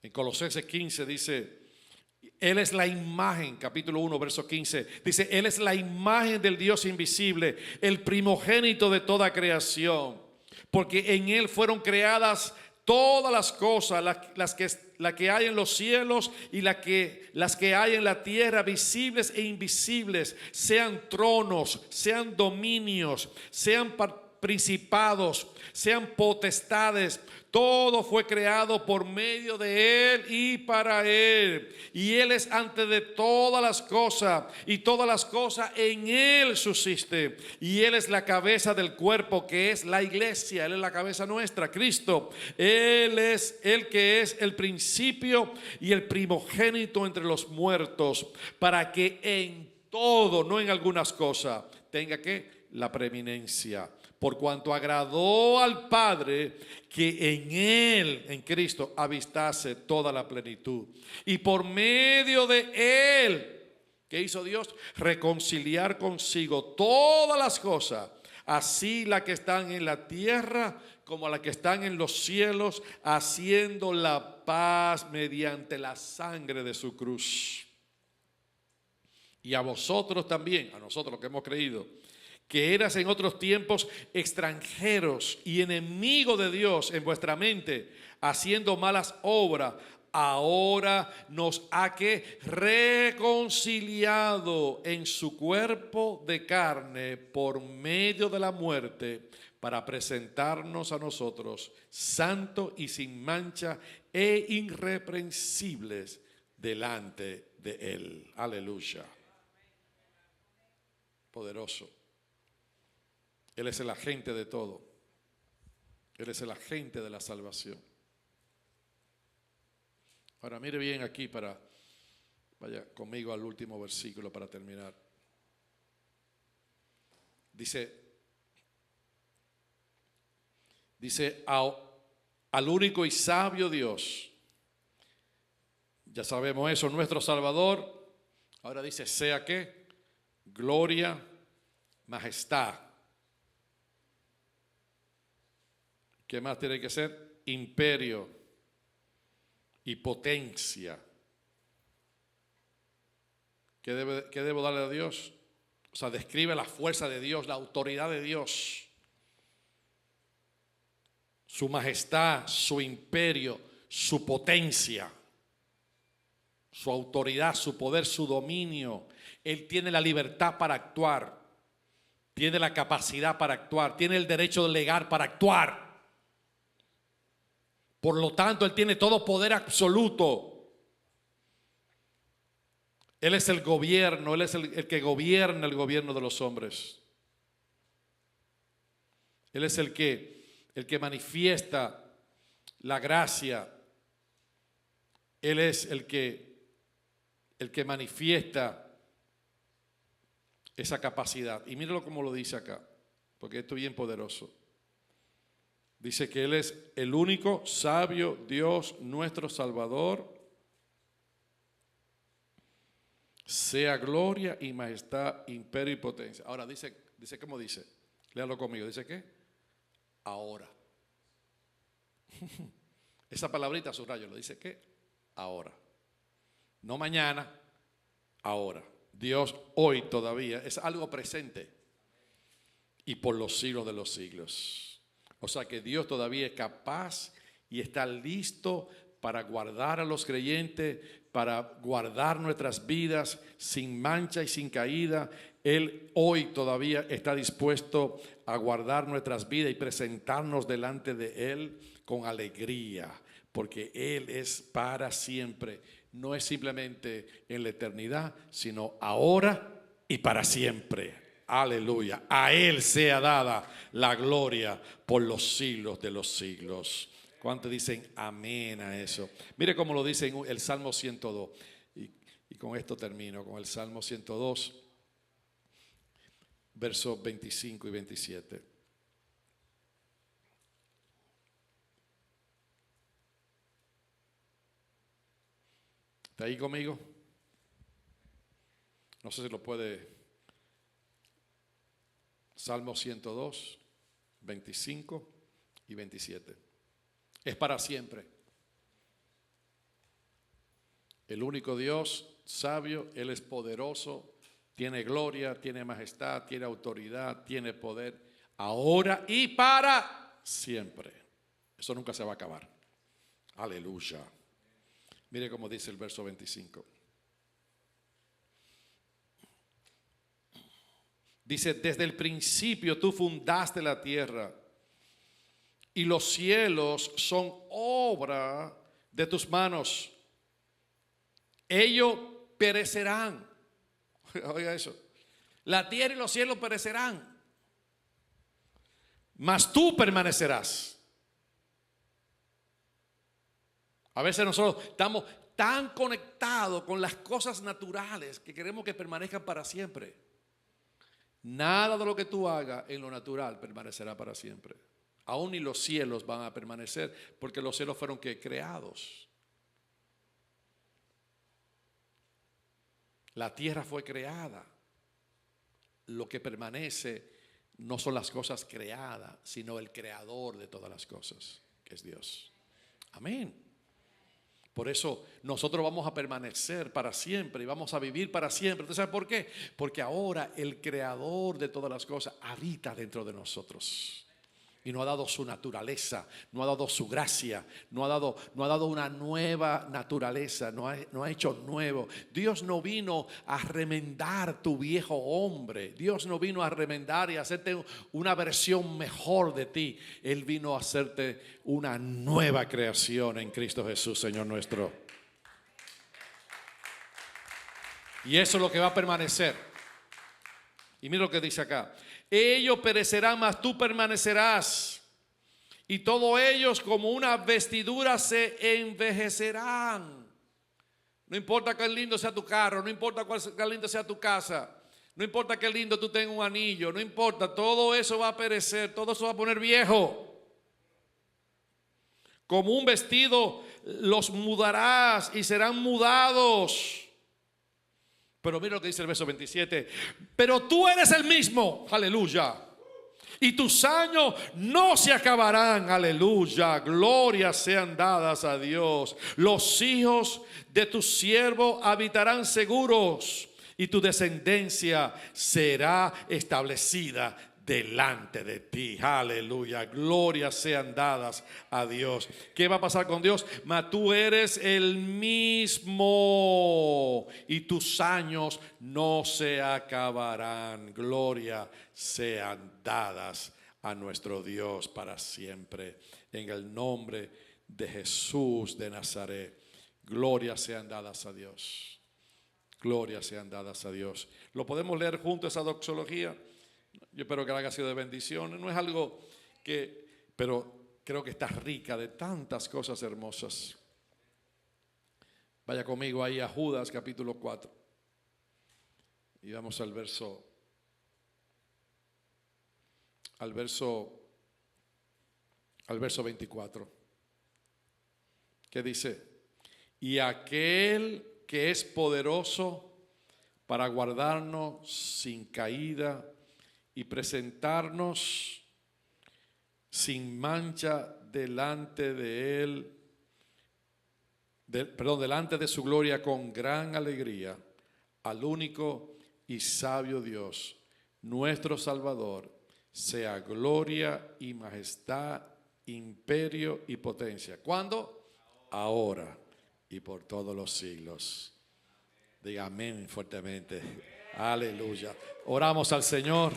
En Colosenses 15 dice, Él es la imagen, capítulo 1, verso 15. Dice, Él es la imagen del Dios invisible, el primogénito de toda creación. Porque en Él fueron creadas todas las cosas, las que hay en los cielos y las que hay en la tierra, visibles e invisibles, sean tronos, sean dominios, sean principados, sean potestades. Todo fue creado por medio de Él y para Él. Y Él es antes de todas las cosas, y todas las cosas en Él subsisten. Y Él es la cabeza del cuerpo, que es la iglesia. Él es la cabeza nuestra, Cristo. Él es el que es el principio y el primogénito entre los muertos, para que en todo, no en algunas cosas, tenga que la preeminencia. Por cuanto agradó al Padre que en Él, en Cristo, avistase toda la plenitud. Y por medio de Él, ¿qué hizo Dios? Reconciliar consigo todas las cosas, así las que están en la tierra como las que están en los cielos, haciendo la paz mediante la sangre de su cruz. Y a vosotros también, a nosotros los que hemos creído, que eras en otros tiempos extranjeros y enemigos de Dios en vuestra mente, haciendo malas obras, ahora nos ha que reconciliado en su cuerpo de carne por medio de la muerte, para presentarnos a nosotros santos y sin mancha e irreprensibles delante de Él. Aleluya. Poderoso. Él es el agente de todo. Él es el agente de la salvación. Ahora mire bien aquí vaya conmigo al último versículo para terminar. Dice al único y sabio Dios. Ya sabemos eso, nuestro Salvador. Ahora dice, sea que gloria, majestad. ¿Qué más tiene que ser? Imperio y potencia. ¿Qué debo darle a Dios? O sea, describe la fuerza de Dios, la autoridad de Dios, su majestad, su imperio, su potencia, su autoridad, su poder, su dominio. Él tiene la libertad para actuar, tiene la capacidad para actuar, tiene el derecho legal para actuar. Por lo tanto, Él tiene todo poder absoluto. Él es el gobierno, Él es el que gobierna el gobierno de los hombres. Él es el que manifiesta la gracia. Él es el que manifiesta esa capacidad. Y míralo como lo dice acá, porque esto es bien poderoso. Dice que Él es el único sabio Dios, nuestro Salvador. Sea gloria y majestad, imperio y potencia. Ahora dice ¿cómo dice? Léalo conmigo. ¿Dice qué? Ahora. Esa palabrita subrayo, lo dice ¿qué? Ahora. No mañana, ahora. Dios hoy todavía es algo presente y por los siglos de los siglos. O sea que Dios todavía es capaz y está listo para guardar a los creyentes, para guardar nuestras vidas sin mancha y sin caída. Él hoy todavía está dispuesto a guardar nuestras vidas y presentarnos delante de Él con alegría, porque Él es para siempre. No es simplemente en la eternidad, sino ahora y para siempre. Aleluya. A Él sea dada la gloria por los siglos de los siglos. ¿Cuántos dicen amén a eso? Mire cómo lo dice en el Salmo 102. Y con esto termino, con el Salmo 102, versos 25 y 27. ¿Está ahí conmigo? No sé si lo puede. Salmo 102, 25 y 27. Es para siempre. El único Dios sabio, Él es poderoso, tiene gloria, tiene majestad, tiene autoridad, tiene poder, ahora y para siempre. Eso nunca se va a acabar. Aleluya. Mire cómo dice el verso 25. Dice, desde el principio tú fundaste la tierra y los cielos son obra de tus manos. Ellos perecerán. Oiga eso. La tierra y los cielos perecerán, mas tú permanecerás. A veces nosotros estamos tan conectados con las cosas naturales que queremos que permanezcan para siempre. Nada de lo que tú hagas en lo natural permanecerá para siempre. Aún ni los cielos van a permanecer, porque los cielos fueron creados. La tierra fue creada. Lo que permanece no son las cosas creadas, sino el creador de todas las cosas, que es Dios. Amén. Por eso nosotros vamos a permanecer para siempre y vamos a vivir para siempre. ¿Usted sabe por qué? Porque ahora el creador de todas las cosas habita dentro de nosotros. Y nos ha dado su naturaleza, nos ha dado su gracia, nos ha dado una nueva naturaleza, nos ha hecho nuevo. Dios no vino a remendar tu viejo hombre. Dios no vino a remendar y a hacerte una versión mejor de ti. Él vino a hacerte una nueva creación en Cristo Jesús, Señor nuestro. Y eso es lo que va a permanecer. Y mira lo que dice acá. Ellos perecerán, mas tú permanecerás. Y todos ellos como una vestidura se envejecerán. No importa qué lindo sea tu carro, no importa qué lindo sea tu casa, no importa qué lindo tú tengas un anillo, no importa, todo eso va a perecer, todo eso va a poner viejo. Como un vestido los mudarás y serán mudados. Pero mira lo que dice el verso 27. Pero tú eres el mismo, aleluya. Y tus años no se acabarán, aleluya. Glorias sean dadas a Dios. Los hijos de tu siervo habitarán seguros y tu descendencia será establecida delante de ti, aleluya, glorias sean dadas a Dios. ¿Qué va a pasar con Dios? Mas tú eres el mismo y tus años no se acabarán. Gloria sean dadas a nuestro Dios para siempre, en el nombre de Jesús de Nazaret. Glorias sean dadas a Dios. Glorias sean dadas a Dios. ¿Lo podemos leer juntos esa doxología? Yo espero que haya sido de bendición. No es algo pero creo que está rica de tantas cosas hermosas. Vaya conmigo ahí a Judas capítulo 4. Y vamos al verso 24. Que dice: y aquel que es poderoso para guardarnos sin caída y presentarnos sin mancha delante de él, delante de su gloria con gran alegría, al único y sabio Dios, nuestro Salvador, sea gloria y majestad, imperio y potencia. ¿Cuándo? Ahora y por todos los siglos. Diga amén fuertemente. Aleluya. Oramos al Señor.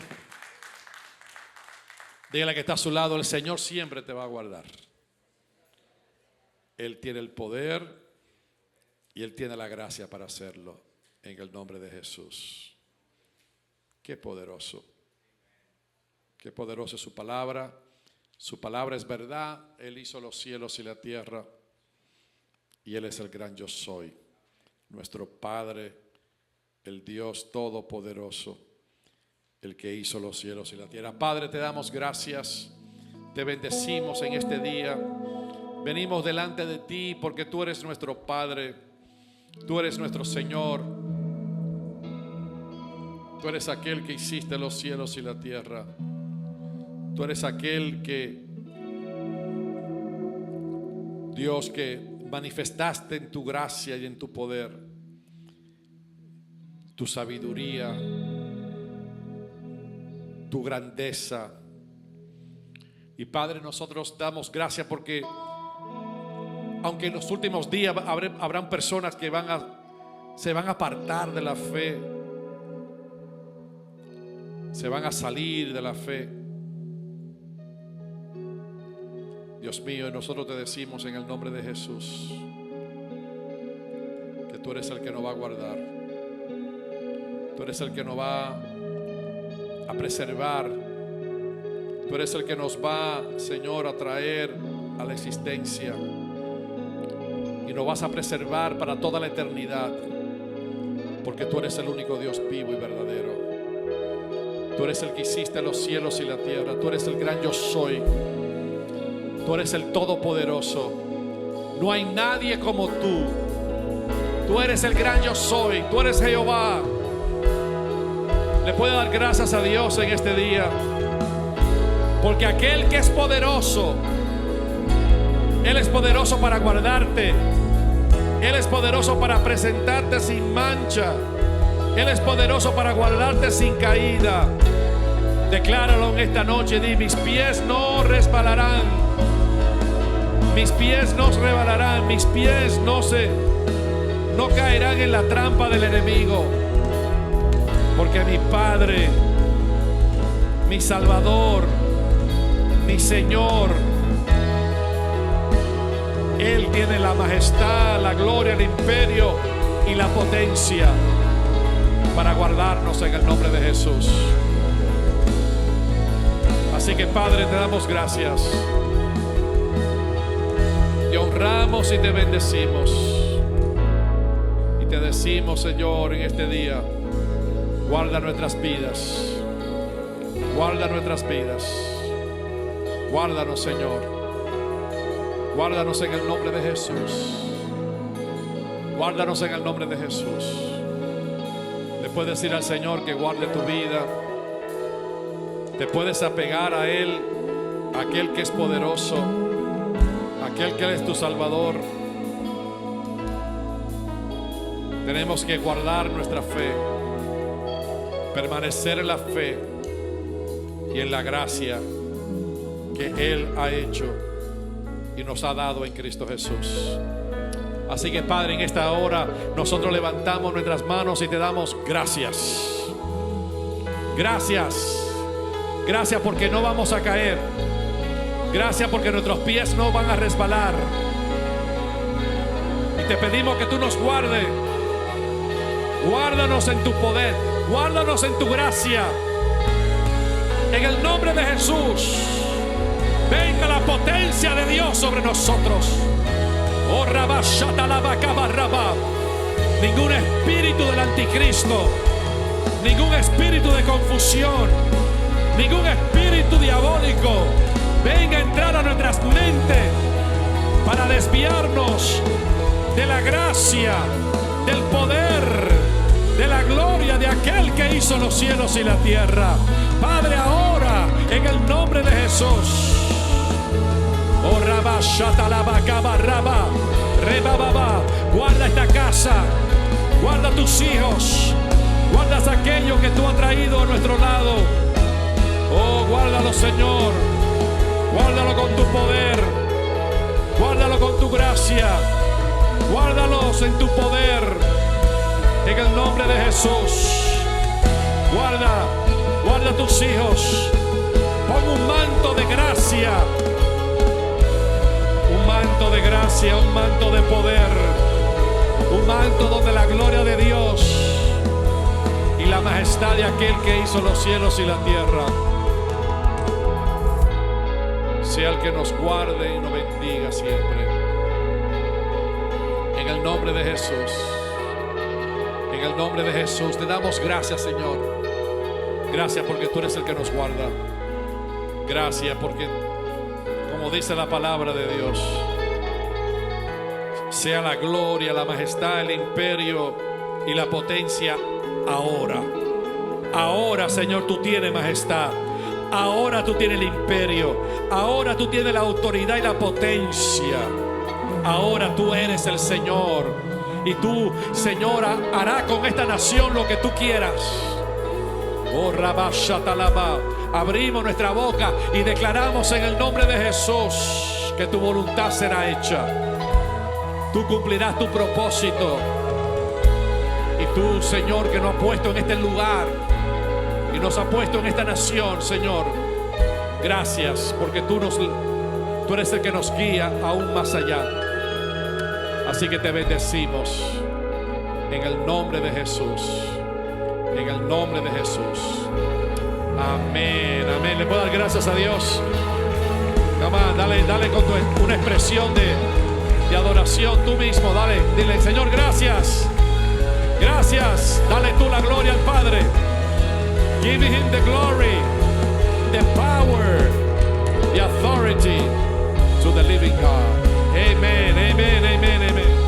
Dígale que está a su lado: el Señor siempre te va a guardar. Él tiene el poder y Él tiene la gracia para hacerlo, en el nombre de Jesús. Qué poderoso. Qué poderosa es su palabra. Su palabra es verdad. Él hizo los cielos y la tierra. Y Él es el gran yo soy, nuestro Padre, el Dios todopoderoso, el que hizo los cielos y la tierra. Padre, te damos gracias, te bendecimos en este día. Venimos delante de ti porque tú eres nuestro Padre, tú eres nuestro Señor, tú eres aquel que hiciste los cielos y la tierra, tú eres aquel que, Dios, que manifestaste en tu gracia y en tu poder, tu sabiduría, tu grandeza. Y Padre, nosotros damos gracias porque aunque en los últimos días habrán personas que se van a apartar de la fe, se van a salir de la fe, Dios mío, y nosotros te decimos en el nombre de Jesús que tú eres el que nos va a guardar, tú eres el que nos va a preservar, tú eres el que nos va, Señor, a traer a la existencia y nos vas a preservar para toda la eternidad, porque tú eres el único Dios vivo y verdadero. Tú eres el que hiciste los cielos y la tierra, tú eres el gran yo soy. Tú eres el todopoderoso. No hay nadie como tú. Tú eres el gran yo soy. Tú eres Jehová. Le puedo dar gracias a Dios en este día, porque aquel que es poderoso, Él es poderoso para guardarte. Él es poderoso para presentarte sin mancha. Él es poderoso para guardarte sin caída. Decláralo en esta noche. Di: mis pies no resbalarán. Mis pies no resbalarán, mis pies no caerán en la trampa del enemigo, porque mi Padre, mi Salvador, mi Señor, Él tiene la majestad, la gloria, el imperio y la potencia para guardarnos en el nombre de Jesús. Así que, Padre, te damos gracias. Te honramos y te bendecimos. Y te decimos, Señor, en este día: guarda nuestras vidas. Guarda nuestras vidas. Guárdanos, Señor. Guárdanos en el nombre de Jesús. Guárdanos en el nombre de Jesús. Le puedes decir al Señor que guarde tu vida. Te puedes apegar a Él, aquel que es poderoso, aquel que es tu Salvador. Tenemos que guardar nuestra fe, permanecer en la fe y en la gracia que Él ha hecho y nos ha dado en Cristo Jesús. Así que, Padre, en esta hora nosotros levantamos nuestras manos y te damos gracias. Gracias. Gracias porque no vamos a caer. Gracias porque nuestros pies no van a resbalar. Y te pedimos que tú nos guardes. Guárdanos en tu poder. Guárdanos en tu gracia. En el nombre de Jesús, venga la potencia de Dios sobre nosotros. Oh, Rabá, Shatalaba, Kabarabá. Ningún espíritu del anticristo, ningún espíritu de confusión, ningún espíritu diabólico venga a entrar a nuestras mentes para desviarnos de la gracia, del poder, de la gloria de aquel que hizo los cielos y la tierra. Padre, ahora en el nombre de Jesús. Oh, Rabá, Shatalaba, Kabarabá, Rebababa. Guarda esta casa, guarda tus hijos, guardas aquello que tú has traído a nuestro lado. Oh, guárdalo, Señor. Guárdalo con tu poder, guárdalo con tu gracia, guárdalos en tu poder, en el nombre de Jesús. Guarda tus hijos. Pon un manto de gracia, un manto de gracia, un manto de poder, un manto donde la gloria de Dios y la majestad de aquel que hizo los cielos y la tierra sea el que nos guarde y nos bendiga siempre. En el nombre de Jesús, en el nombre de Jesús, te damos gracias, Señor. Gracias porque tú eres el que nos guarda. Gracias porque, como dice la palabra de Dios, sea la gloria, la majestad, el imperio y la potencia ahora. Ahora, Señor, tú tienes majestad. Ahora tú tienes el imperio. Ahora tú tienes la autoridad y la potencia. Ahora tú eres el Señor. Y tú, Señor, hará con esta nación lo que tú quieras. Oh, Rabá, Shatalaba. Abrimos nuestra boca y declaramos en el nombre de Jesús que tu voluntad será hecha. Tú cumplirás tu propósito. Y tú, Señor, que nos has puesto en este lugar y nos has puesto en esta nación, Señor, gracias porque tú eres el que nos guía aún más allá. Así que te bendecimos en el nombre de Jesús. En el nombre de Jesús. Amén, amén. ¿Le puedo dar gracias a Dios? Dale con una expresión de adoración tú mismo. Dile, Señor, gracias. Gracias. Dale tú la gloria al Padre. Give him the glory, the power, the authority to the living God. Amen, amen, amen, amen.